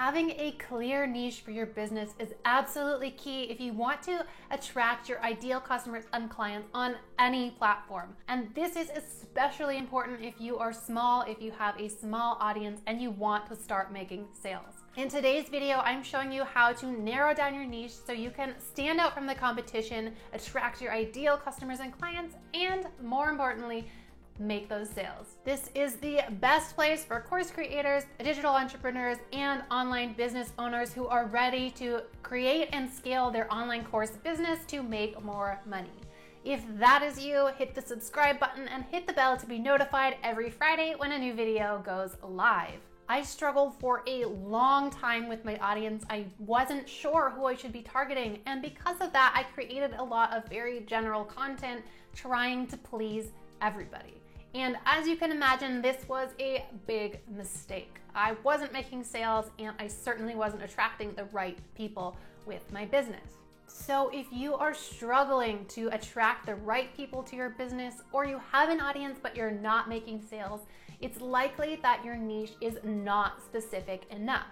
having a clear niche for your business is absolutely key if you want to attract your ideal customers and clients on any platform. And this is especially important if you are small, if you have a small audience and you want to start making sales. In today's video, I'm showing you how to narrow down your niche so you can stand out from the competition, attract your ideal customers and clients, and more importantly, make those sales. This is the best place for course creators, digital entrepreneurs, and online business owners who are ready to create and scale their online course business to make more money. If that is you, hit the subscribe button and hit the bell to be notified every Friday when a new video goes live. I struggled for a long time with my audience. I wasn't sure who I should be targeting, and because of that, I created a lot of very general content trying to please everybody. And as you can imagine, this was a big mistake. I wasn't making sales, and I certainly wasn't attracting the right people with my business. So if you are struggling to attract the right people to your business, or you have an audience but you're not making sales, it's likely that your niche is not specific enough.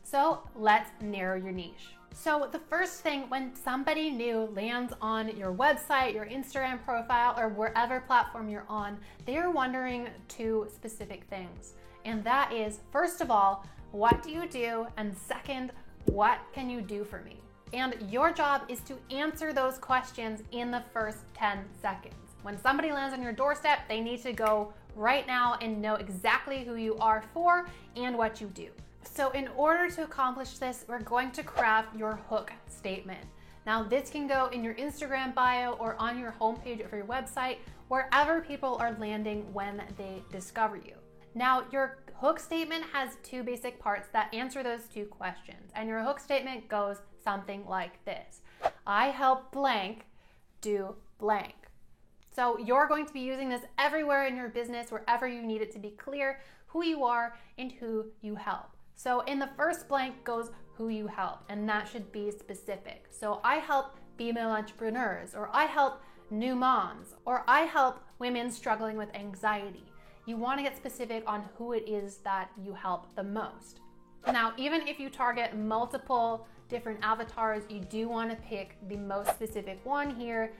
So let's narrow your niche. So the first thing when somebody new lands on your website, your Instagram profile, or wherever platform you're on, they're wondering two specific things. And that is, first of all, what do you do? And second, what can you do for me? And your job is to answer those questions in the first 10 seconds. When somebody lands on your doorstep, they need to go right now and know exactly who you are for and what you do. So in order to accomplish this, we're going to craft your hook statement. Now this can go in your Instagram bio or on your homepage of your website, wherever people are landing when they discover you. Now your hook statement has two basic parts that answer those two questions. And your hook statement goes something like this: I help blank do blank. So you're going to be using this everywhere in your business, wherever you need it to be clear who you are and who you help. So in the first blank goes who you help, and that should be specific. So I help female entrepreneurs, or I help new moms, or I help women struggling with anxiety. You want to get specific on who it is that you help the most. Now, even if you target multiple different avatars, you do want to pick the most specific one here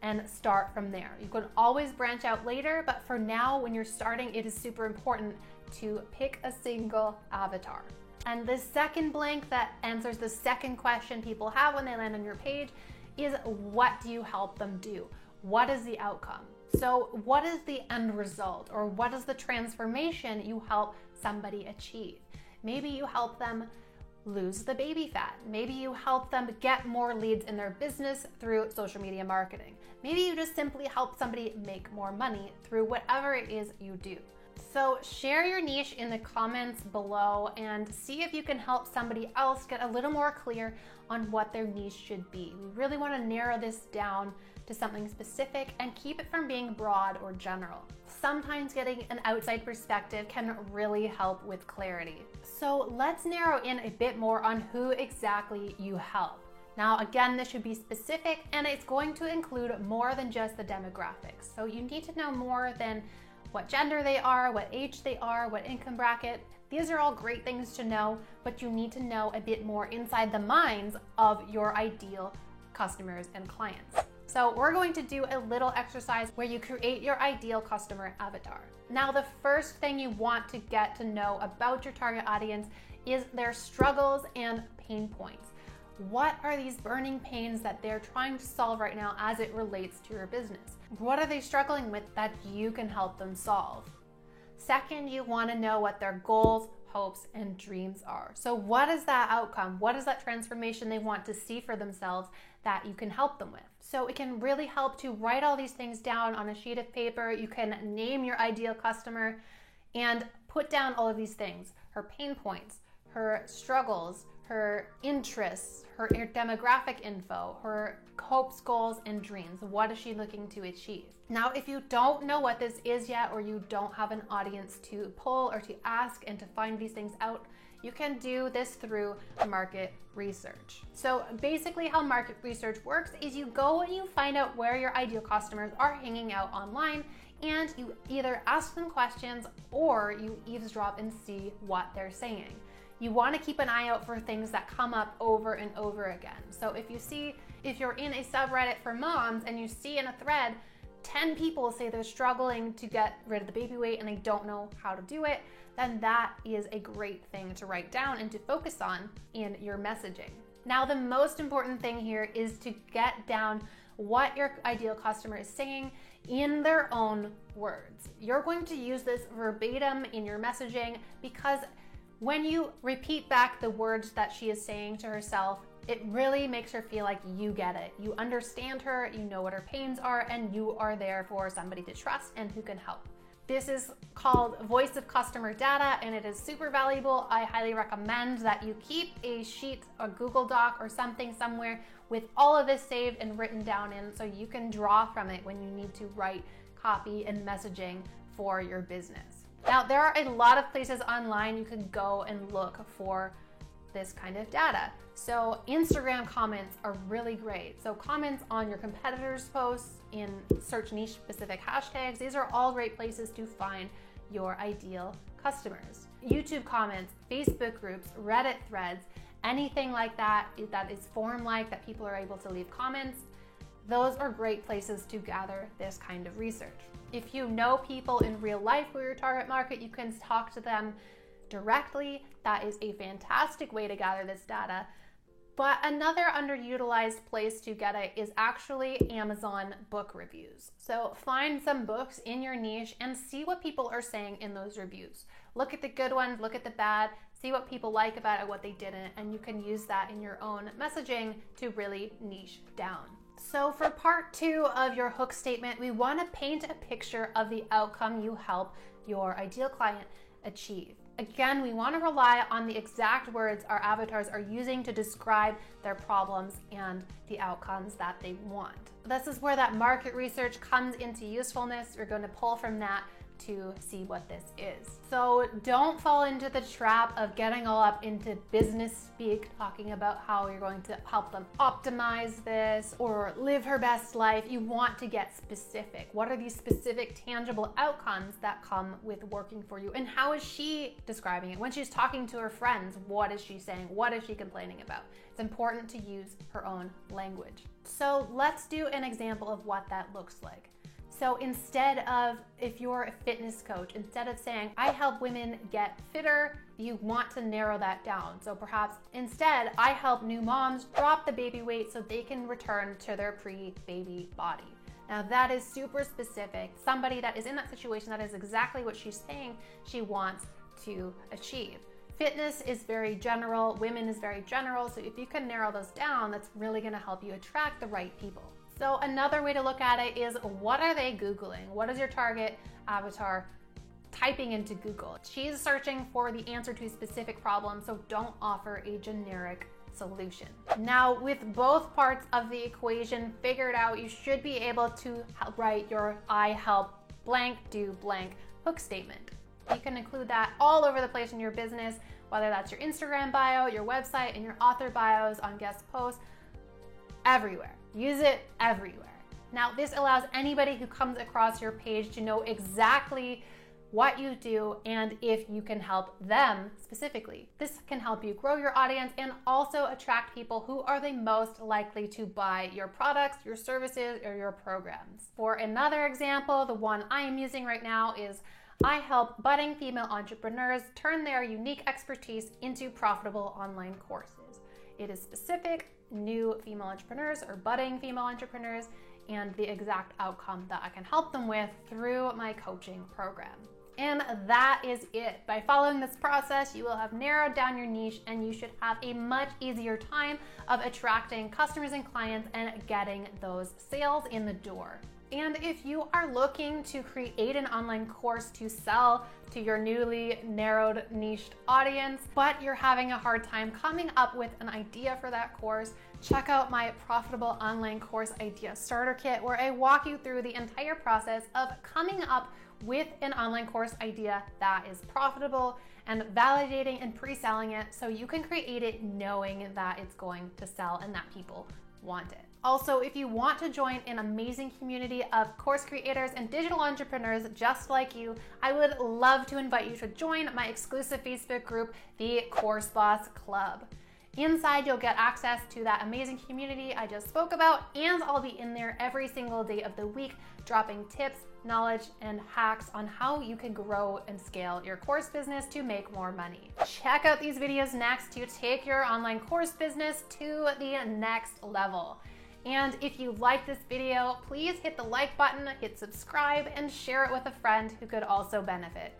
and start from there. You can always branch out later, but for now, when you're starting, it is super important to pick a single avatar. And the second blank that answers the second question people have when they land on your page is, what do you help them do? What is the outcome? So what is the end result, or what is the transformation you help somebody achieve? Maybe you help them lose the baby fat. Maybe you help them get more leads in their business through social media marketing. Maybe you just simply help somebody make more money through whatever it is you do. So share your niche in the comments below and see if you can help somebody else get a little more clear on what their niche should be. We really want to narrow this down to something specific and keep it from being broad or general. Sometimes getting an outside perspective can really help with clarity. So let's narrow in a bit more on who exactly you help. Now, again, this should be specific, and it's going to include more than just the demographics. So you need to know more than what gender they are, what age they are, what income bracket. These are all great things to know, but you need to know a bit more inside the minds of your ideal customers and clients. So we're going to do a little exercise where you create your ideal customer avatar. Now, the first thing you want to get to know about your target audience is their struggles and pain points. What are these burning pains that they're trying to solve right now as it relates to your business? What are they struggling with that you can help them solve? Second, you want to know what their goals, hopes, and dreams are. So what is that outcome? What is that transformation they want to see for themselves that you can help them with? So it can really help to write all these things down on a sheet of paper. You can name your ideal customer and put down all of these things: her pain points, her struggles, her interests, her demographic info, her hopes, goals, and dreams. What is she looking to achieve? Now, if you don't know what this is yet, or you don't have an audience to pull or to ask and to find these things out, you can do this through market research. So basically how market research works is you go and you find out where your ideal customers are hanging out online, and you either ask them questions or you eavesdrop and see what they're saying. You want to keep an eye out for things that come up over and over again. So if you're in a subreddit for moms and you see in a thread 10 people say they're struggling to get rid of the baby weight and they don't know how to do it, then that is a great thing to write down and to focus on in your messaging. Now, the most important thing here is to get down what your ideal customer is saying in their own words. You're going to use this verbatim in your messaging, because when you repeat back the words that she is saying to herself, it really makes her feel like you get it. You understand her, you know what her pains are, and you are there for somebody to trust and who can help. This is called voice of customer data, and it is super valuable. I highly recommend that you keep a sheet, a Google Doc or something somewhere with all of this saved and written down in, so you can draw from it when you need to write copy and messaging for your business. Now, there are a lot of places online you can go and look for this kind of data. So Instagram comments are really great. So comments on your competitors' posts in search niche specific hashtags, these are all great places to find your ideal customers. YouTube comments, Facebook groups, Reddit threads, anything like that is forum-like that people are able to leave comments, those are great places to gather this kind of research. If you know people in real life who are your target market, you can talk to them directly. That is a fantastic way to gather this data. But another underutilized place to get it is actually Amazon book reviews. So find some books in your niche and see what people are saying in those reviews. Look at the good ones, look at the bad, see what people like about it, what they didn't, and you can use that in your own messaging to really niche down. So for part 2 of your hook statement, we want to paint a picture of the outcome you help your ideal client achieve. Again, we want to rely on the exact words our avatars are using to describe their problems and the outcomes that they want. This is where that market research comes into usefulness. We're going to pull from that to see what this is. So don't fall into the trap of getting all up into business speak, talking about how you're going to help them optimize this or live her best life. You want to get specific. What are these specific tangible outcomes that come with working for you? And how is she describing it? When she's talking to her friends, what is she saying? What is she complaining about? It's important to use her own language. So let's do an example of what that looks like. So instead of, if you're a fitness coach, instead of saying, I help women get fitter, you want to narrow that down. So perhaps instead, I help new moms drop the baby weight so they can return to their pre-baby body. Now that is super specific. Somebody that is in that situation, that is exactly what she's saying she wants to achieve. Fitness is very general, women is very general. So if you can narrow those down, that's really gonna help you attract the right people. So another way to look at it is, what are they Googling? What is your target avatar typing into Google? She's searching for the answer to a specific problem, so don't offer a generic solution. Now, with both parts of the equation figured out, you should be able to write your I help blank do blank hook statement. You can include that all over the place in your business, whether that's your Instagram bio, your website, and your author bios on guest posts, everywhere. Use it everywhere. Now, this allows anybody who comes across your page to know exactly what you do and if you can help them specifically. This can help you grow your audience and also attract people who are the most likely to buy your products, your services, or your programs. For another example, the one I am using right now is, I help budding female entrepreneurs turn their unique expertise into profitable online courses. It is specific, new female entrepreneurs or budding female entrepreneurs, and the exact outcome that I can help them with through my coaching program. And that is it. By following this process, you will have narrowed down your niche and you should have a much easier time of attracting customers and clients and getting those sales in the door. And if you are looking to create an online course to sell to your newly narrowed niched audience, but you're having a hard time coming up with an idea for that course, check out my Profitable Online Course Idea Starter Kit, where I walk you through the entire process of coming up with an online course idea that is profitable and validating and pre-selling it so you can create it knowing that it's going to sell and that people want it. Also, if you want to join an amazing community of course creators and digital entrepreneurs just like you, I would love to invite you to join my exclusive Facebook group, the Course Boss Club. Inside, you'll get access to that amazing community I just spoke about, and I'll be in there every single day of the week, dropping tips, knowledge, and hacks on how you can grow and scale your course business to make more money. Check out these videos next to take your online course business to the next level. And if you like this video, please hit the like button, hit subscribe, and share it with a friend who could also benefit.